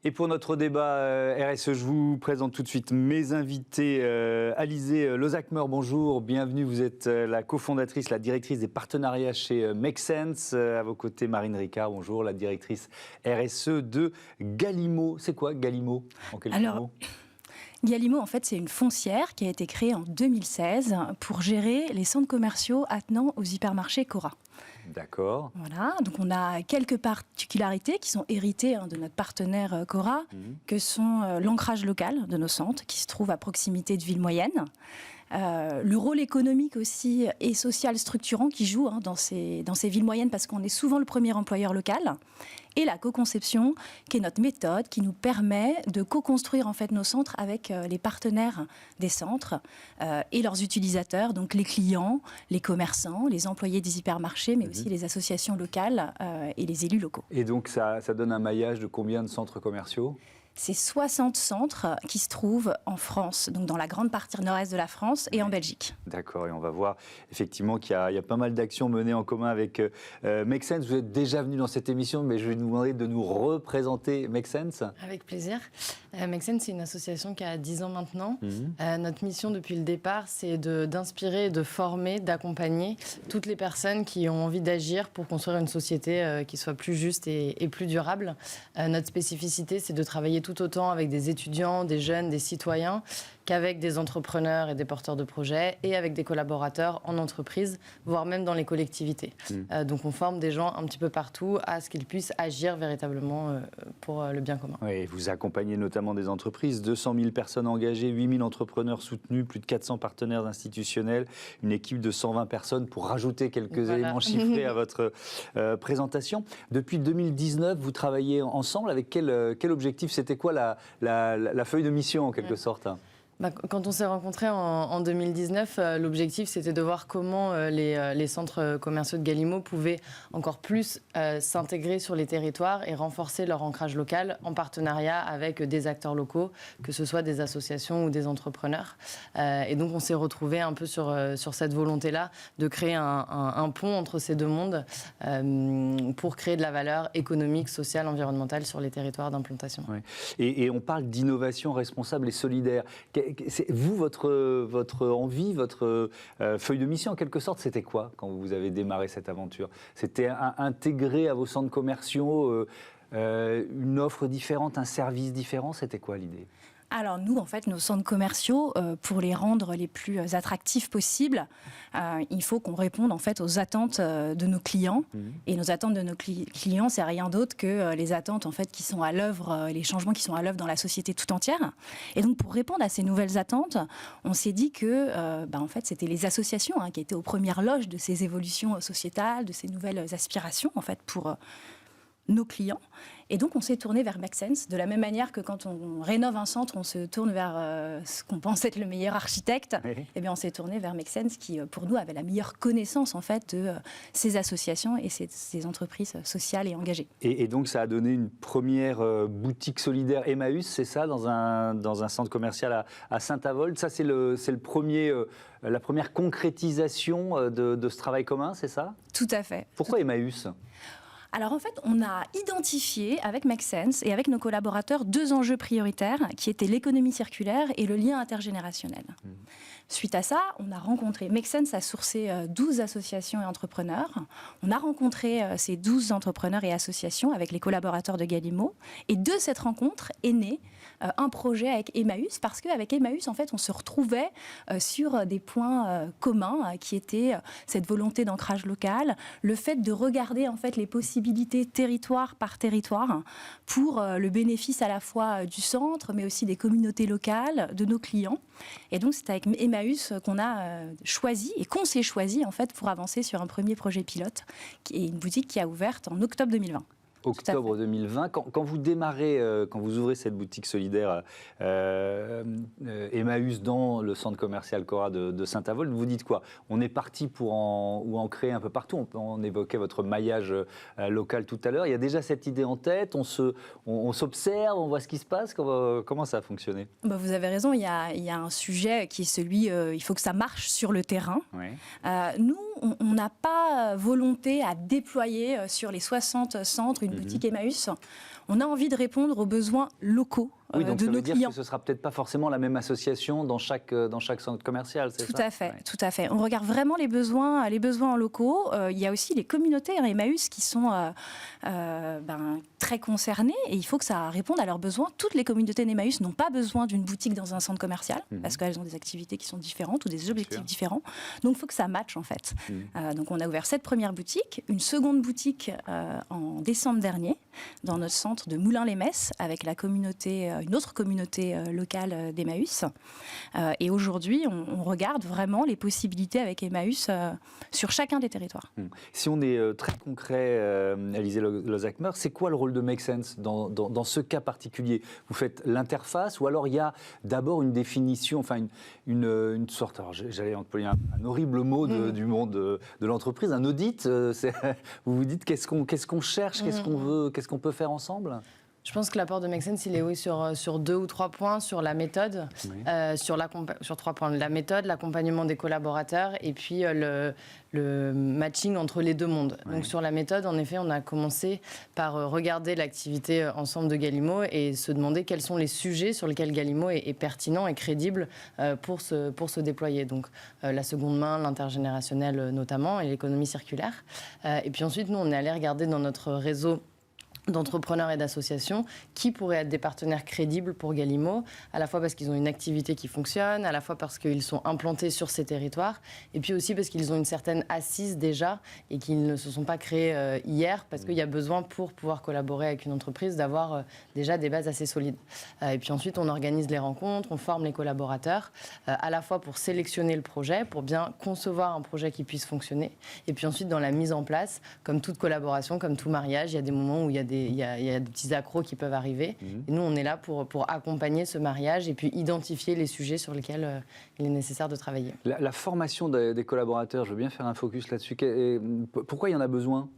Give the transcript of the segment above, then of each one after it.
Et pour notre débat RSE, je vous présente tout de suite mes invités. Alizée Lozakmer, bonjour, bienvenue. Vous êtes la cofondatrice, la directrice des partenariats chez Make Sense. À vos côtés, Marine Ricard, bonjour, la directrice RSE de Galimmo. C'est quoi Galimmo, en quelques mots ? Galimmo, en fait, c'est une foncière qui a été créée en 2016 pour gérer les centres commerciaux attenant aux hypermarchés Cora. D'accord. Voilà, donc on a quelques particularités qui sont héritées de notre partenaire Cora, que sont l'ancrage local de nos centres, qui se trouvent à proximité de villes moyennes, le rôle économique aussi et social structurant qui joue dans ces villes moyennes parce qu'on est souvent le premier employeur local, et la co-conception qui est notre méthode qui nous permet de co-construire en fait nos centres avec les partenaires des centres et leurs utilisateurs, donc les clients, les commerçants, les employés des hypermarchés, mais aussi les associations locales et les élus locaux. Et donc ça donne un maillage de combien de centres commerciaux ? C'est 60 centres qui se trouvent en France, donc dans la grande partie nord-est de la France et en Belgique. D'accord, et on va voir effectivement qu'il y a pas mal d'actions menées en commun avec Make Sense. Vous êtes déjà venu dans cette émission, mais je vais vous demander de nous représenter Make Sense. Avec plaisir. Make Sense, c'est une association qui a 10 ans maintenant. Notre mission depuis le départ, c'est d'inspirer, de former, d'accompagner toutes les personnes qui ont envie d'agir pour construire une société qui soit plus juste et plus durable. Notre spécificité, c'est de travailler tout autant avec des étudiants, des jeunes, des citoyens, qu'avec des entrepreneurs et des porteurs de projets et avec des collaborateurs en entreprise, voire même dans les collectivités. Donc on forme des gens un petit peu partout à ce qu'ils puissent agir véritablement pour le bien commun. Oui, vous accompagnez notamment des entreprises, 200 000 personnes engagées, 8 000 entrepreneurs soutenus, plus de 400 partenaires institutionnels, une équipe de 120 personnes pour rajouter quelques éléments chiffrés à votre présentation. Depuis 2019, vous travaillez ensemble avec quel objectif ? C'était quoi la feuille de mission en quelque sorte ? Quand on s'est rencontrés en 2019, l'objectif c'était de voir comment les centres commerciaux de Galimmo pouvaient encore plus s'intégrer sur les territoires et renforcer leur ancrage local en partenariat avec des acteurs locaux, que ce soit des associations ou des entrepreneurs. Et donc on s'est retrouvés un peu sur cette volonté-là de créer un pont entre ces deux mondes pour créer de la valeur économique, sociale, environnementale sur les territoires d'implantation. Oui. Et on parle d'innovation responsable et solidaire. Vous, votre envie, votre feuille de mission, en quelque sorte, c'était quoi quand vous avez démarré cette aventure ? C'était intégrer à vos centres commerciaux une offre différente, un service différent ? C'était quoi l'idée ? Alors nous, en fait, nos centres commerciaux, pour les rendre les plus attractifs possibles, il faut qu'on réponde en fait aux attentes de nos clients. Et nos attentes de nos clients, c'est rien d'autre que les attentes en fait qui sont à l'œuvre, les changements qui sont à l'œuvre dans la société tout entière. Et donc pour répondre à ces nouvelles attentes, on s'est dit que en fait, c'était les associations qui étaient aux premières loges de ces évolutions sociétales, de ces nouvelles aspirations en fait pour nos clients. Et donc, on s'est tourné vers Make Sense, de la même manière que quand on rénove un centre, on se tourne vers ce qu'on pense être le meilleur architecte. Oui. Et bien, on s'est tourné vers Make Sense qui, pour nous, avait la meilleure connaissance, en fait, de ces associations et ces entreprises sociales et engagées. Et donc, ça a donné une première boutique solidaire Emmaüs, c'est ça, dans un centre commercial à Saint-Avold. Ça, c'est la première concrétisation de ce travail commun, c'est ça ? Tout à fait. Pourquoi Emmaüs ? Alors en fait, on a identifié avec Make Sense et avec nos collaborateurs 2 enjeux prioritaires qui étaient l'économie circulaire et le lien intergénérationnel. Suite à ça, on a rencontré, Make Sense a sourcé 12 associations et entrepreneurs. On a rencontré ces 12 entrepreneurs et associations avec les collaborateurs de Galimmo. Et de cette rencontre est né un projet avec Emmaüs, parce qu'avec Emmaüs, en fait, on se retrouvait sur des points communs qui étaient cette volonté d'ancrage local, le fait de regarder en fait les possibilités territoire par territoire pour le bénéfice à la fois du centre, mais aussi des communautés locales, de nos clients. Et donc, c'est avec Emmaüs qu'on a choisi et qu'on s'est choisi en fait pour avancer sur un premier projet pilote, qui est une boutique qui a ouvert en octobre 2020. Octobre 2020, quand vous démarrez, quand vous ouvrez cette boutique solidaire Emmaüs dans le centre commercial Cora de Saint-Avold, vous dites quoi ? On est parti pour en créer un peu partout. On évoquait votre maillage local tout à l'heure. Il y a déjà cette idée en tête, on s'observe, on voit ce qui se passe. Comment ça a fonctionné ? Vous avez raison, il y a un sujet qui est celui, il faut que ça marche sur le terrain. Oui. Nous, on n'a pas volonté à déployer sur les 60 centres une boutique Emmaüs. On a envie de répondre aux besoins locaux oui, donc de ça nos veut dire clients. que ce ne sera peut-être pas forcément la même association dans chaque centre commercial, c'est ça ? Tout à fait, tout à fait. On regarde vraiment les besoins locaux. Il y a aussi les communautés Emmaüs qui sont très concernées et il faut que ça réponde à leurs besoins. Toutes les communautés d'Emmaüs n'ont pas besoin d'une boutique dans un centre commercial parce qu'elles ont des activités qui sont différentes ou des objectifs différents. Donc il faut que ça matche en fait. Donc on a ouvert cette première boutique, une seconde boutique en décembre dernier dans notre centre de Moulins-les-Messes avec la communauté, une autre communauté locale d'Emmaüs. Et aujourd'hui, on regarde vraiment les possibilités avec Emmaüs sur chacun des territoires. Si on est très concret, Alizée Lozachmer, c'est quoi le rôle de Make Sense dans ce cas particulier ? Vous faites l'interface ou alors il y a d'abord une définition, enfin une sorte, alors j'allais employer un horrible mot du monde de l'entreprise, un audit. Vous vous dites qu'est-ce qu'on cherche, qu'est-ce qu'on veut, qu'est-ce qu'on peut faire ensemble ? Je pense que l'apport de Make Sense, il est sur 2 ou 3 points, sur la méthode, sur 3 points, la méthode, l'accompagnement des collaborateurs et puis le matching entre les deux mondes. Oui. Donc sur la méthode, en effet, on a commencé par regarder l'activité ensemble de Galimmo et se demander quels sont les sujets sur lesquels Galimmo est pertinent et crédible pour se déployer. Donc la seconde main, l'intergénérationnel notamment et l'économie circulaire. Et puis ensuite, nous, on est allé regarder dans notre réseau d'entrepreneurs et d'associations qui pourraient être des partenaires crédibles pour Galimmo, à la fois parce qu'ils ont une activité qui fonctionne, à la fois parce qu'ils sont implantés sur ces territoires, et puis aussi parce qu'ils ont une certaine assise déjà et qu'ils ne se sont pas créés hier, parce qu'il y a besoin pour pouvoir collaborer avec une entreprise d'avoir déjà des bases assez solides. Et puis ensuite, on organise les rencontres, on forme les collaborateurs, à la fois pour sélectionner le projet, pour bien concevoir un projet qui puisse fonctionner, et puis ensuite dans la mise en place, comme toute collaboration, comme tout mariage, il y a des moments où il y a des petits accros qui peuvent arriver. Et nous, on est là pour accompagner ce mariage et puis identifier les sujets sur lesquels il est nécessaire de travailler. La formation des collaborateurs, je veux bien faire un focus là-dessus. Pourquoi il y en a besoin ?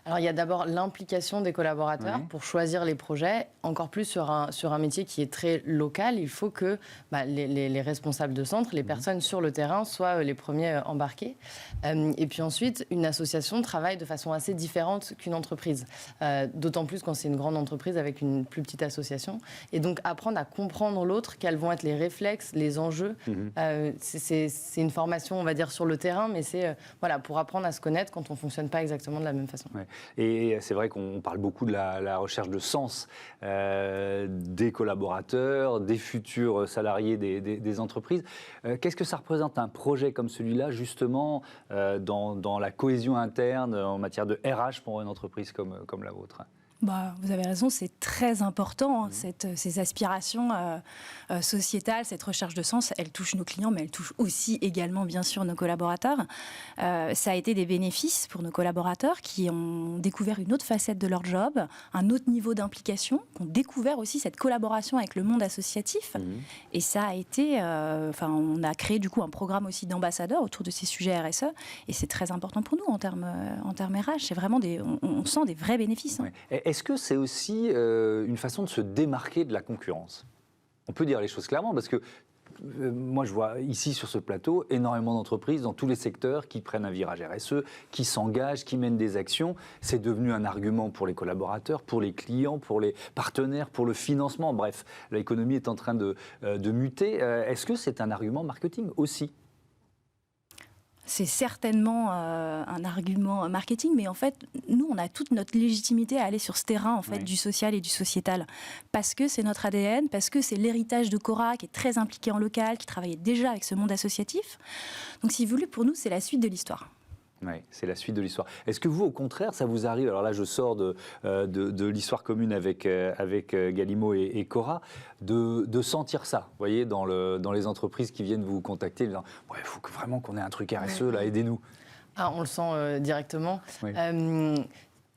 Alors, il y a d'abord l'implication des collaborateurs pour choisir les projets. Encore plus sur un métier qui est très local, il faut que les responsables de centre, les personnes sur le terrain, soient les premiers embarqués. Et puis ensuite, une association travaille de façon assez différente qu'une entreprise. D'autant plus quand c'est une grande entreprise avec une plus petite association. Et donc, apprendre à comprendre l'autre, quels vont être les réflexes, les enjeux. C'est une formation, on va dire, sur le terrain, mais c'est pour apprendre à se connaître quand on ne fonctionne pas exactement de la même façon. Ouais. Et c'est vrai qu'on parle beaucoup de la recherche de sens des collaborateurs, des futurs salariés des entreprises. Qu'est-ce que ça représente un projet comme celui-là, justement, dans la cohésion interne en matière de RH pour une entreprise comme la vôtre ? Vous avez raison, c'est très important, ces aspirations sociétales, cette recherche de sens, elle touche nos clients, mais elle touche aussi également, bien sûr, nos collaborateurs. Ça a été des bénéfices pour nos collaborateurs qui ont découvert une autre facette de leur job, un autre niveau d'implication, qui ont découvert aussi cette collaboration avec le monde associatif. Et ça a été... on a créé du coup un programme aussi d'ambassadeurs autour de ces sujets RSE, et c'est très important pour nous en termes RH. C'est vraiment on sent des vrais bénéfices. Ouais. Est-ce que c'est aussi une façon de se démarquer de la concurrence ? On peut dire les choses clairement, parce que moi je vois ici sur ce plateau énormément d'entreprises dans tous les secteurs qui prennent un virage RSE, qui s'engagent, qui mènent des actions. C'est devenu un argument pour les collaborateurs, pour les clients, pour les partenaires, pour le financement. Bref, l'économie est en train de muter. Est-ce que c'est un argument marketing aussi ? C'est certainement un argument marketing, mais en fait, nous, on a toute notre légitimité à aller sur ce terrain en fait, du social et du sociétal. Parce que c'est notre ADN, parce que c'est l'héritage de Cora qui est très impliqué en local, qui travaillait déjà avec ce monde associatif. Donc, si vous voulez, pour nous, c'est la suite de l'histoire. Oui, c'est la suite de l'histoire. Est-ce que vous, au contraire, ça vous arrive, alors là je sors de l'histoire commune avec Galimmo et Cora, de sentir ça, vous voyez, dans les entreprises qui viennent vous contacter, disant « il faut vraiment qu'on ait un truc RSE, là, aidez-nous ». On le sent directement. Oui.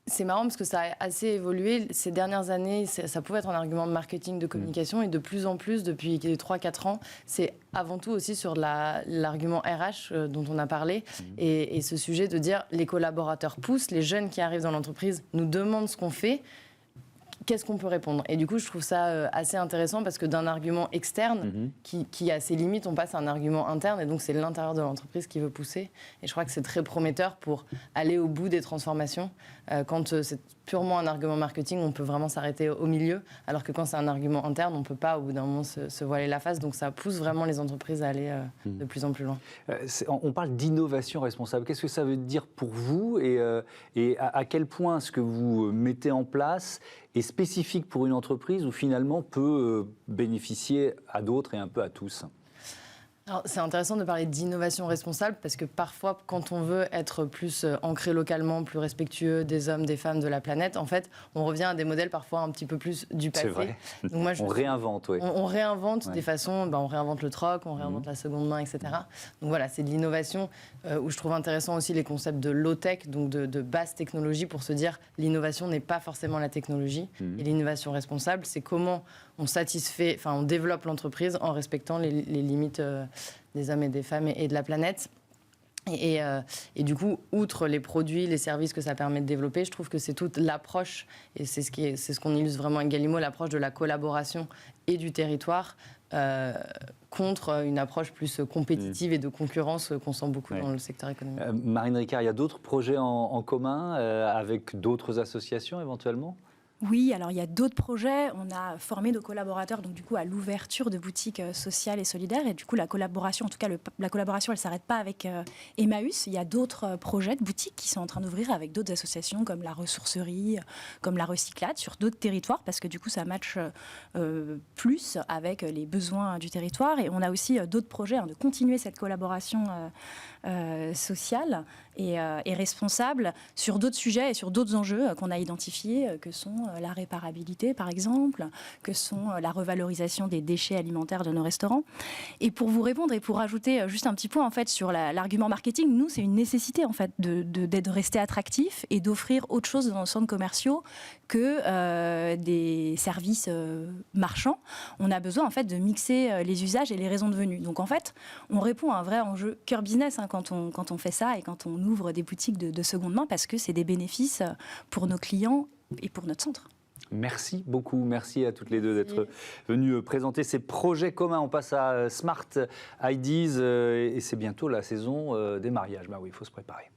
C'est marrant parce que ça a assez évolué. Ces dernières années, ça pouvait être un argument de marketing, de communication, et de plus en plus, depuis 3-4 ans, c'est avant tout aussi sur l'argument RH dont on a parlé, et ce sujet de dire les collaborateurs poussent, les jeunes qui arrivent dans l'entreprise nous demandent ce qu'on fait. qu'est-ce qu'on peut répondre? Et du coup, je trouve ça assez intéressant parce que d'un argument externe qui a ses limites, on passe à un argument interne et donc c'est l'intérieur de l'entreprise qui veut pousser. Et je crois que c'est très prometteur pour aller au bout des transformations. Quand c'est purement un argument marketing, on peut vraiment s'arrêter au milieu, alors que quand c'est un argument interne, on ne peut pas au bout d'un moment se voiler la face. Donc ça pousse vraiment les entreprises à aller de plus en plus loin. On parle d'innovation responsable. Qu'est-ce que ça veut dire pour vous et à quel point ce que vous mettez en place est spécifique pour une entreprise ou finalement peut bénéficier à d'autres et un peu à tous? Alors, c'est intéressant de parler d'innovation responsable parce que parfois, quand on veut être plus ancré localement, plus respectueux des hommes, des femmes, de la planète, en fait, on revient à des modèles parfois un petit peu plus du passé. C'est vrai. Donc moi, on réinvente, oui. On réinvente des façons, on réinvente le troc, on réinvente la seconde main, etc. Donc voilà, c'est de l'innovation où je trouve intéressant aussi les concepts de low-tech, donc de basse technologie, pour se dire l'innovation n'est pas forcément la technologie. Et l'innovation responsable, c'est comment on développe l'entreprise en respectant les limites des hommes et des femmes et de la planète. Et du coup, outre les produits, les services que ça permet de développer, je trouve que c'est toute l'approche, et c'est ce qu'on illustre vraiment avec Galimmo, l'approche de la collaboration et du territoire contre une approche plus compétitive et de concurrence qu'on sent beaucoup dans le secteur économique. Marine Ricard, il y a d'autres projets en commun avec d'autres associations éventuellement ? Oui, alors il y a d'autres projets. On a formé nos collaborateurs donc du coup à l'ouverture de boutiques sociales et solidaires. Et du coup, la collaboration, en tout cas la collaboration, elle ne s'arrête pas avec Emmaüs. Il y a d'autres projets de boutiques qui sont en train d'ouvrir avec d'autres associations comme la ressourcerie, comme la recyclade sur d'autres territoires parce que du coup, ça matche plus avec les besoins du territoire. Et on a aussi d'autres projets de continuer cette collaboration sociale et responsable sur d'autres sujets et sur d'autres enjeux qu'on a identifiés, que sont la réparabilité, par exemple, que sont la revalorisation des déchets alimentaires de nos restaurants. Et pour vous répondre et pour ajouter juste un petit point en fait sur l'argument marketing, nous c'est une nécessité en fait de rester attractif et d'offrir autre chose dans nos centres commerciaux que des services marchands. On a besoin en fait de mixer les usages et les raisons de venue. Donc en fait, on répond à un vrai enjeu cœur business quand on fait ça et quand on ouvre des boutiques de seconde main parce que c'est des bénéfices pour nos clients et pour notre centre. Merci beaucoup, merci à toutes les deux d'être venues présenter ces projets communs. On passe à Smart Ideas et c'est bientôt la saison des mariages. Bah oui, il faut se préparer.